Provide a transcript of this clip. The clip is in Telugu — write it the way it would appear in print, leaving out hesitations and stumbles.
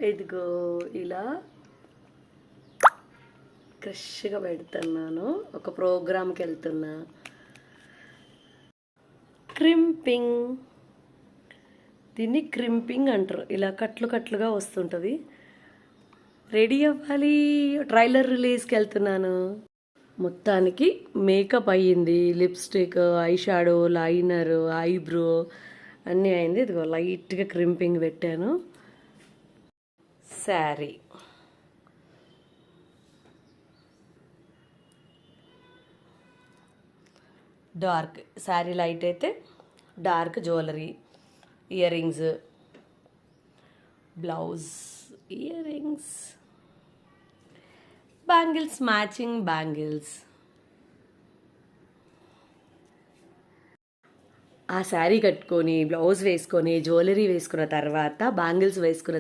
ఇదిగో ఇలా ఫ్రెష్గా పెడుతున్నాను. ఒక ప్రోగ్రామ్కి వెళ్తున్నా. క్రింపింగ్, దీన్ని క్రింపింగ్ అంటారు. ఇలా కట్లు కట్లుగా వస్తుంటుంది. రెడీ అవ్వాలి, ట్రైలర్ రిలీజ్కి వెళ్తున్నాను. మొత్తానికి మేకప్ అయ్యింది. Lipstick, eye shadow, liner, eyebrow అన్నీ అయింది. ఇదిగో లైట్గా క్రింపింగ్ పెట్టాను. శారీ, డార్క్ శారీ, లైట్ అయితే dark jewellery, ear rings, blouse, ear rings, bangles, matching bangles. ఆ శారీ కట్టుకొని, బ్లౌజ్ వేసుకొని, జ్యువెలరీ వేసుకున్న తర్వాత, బ్యాంగిల్స్ వేసుకున్న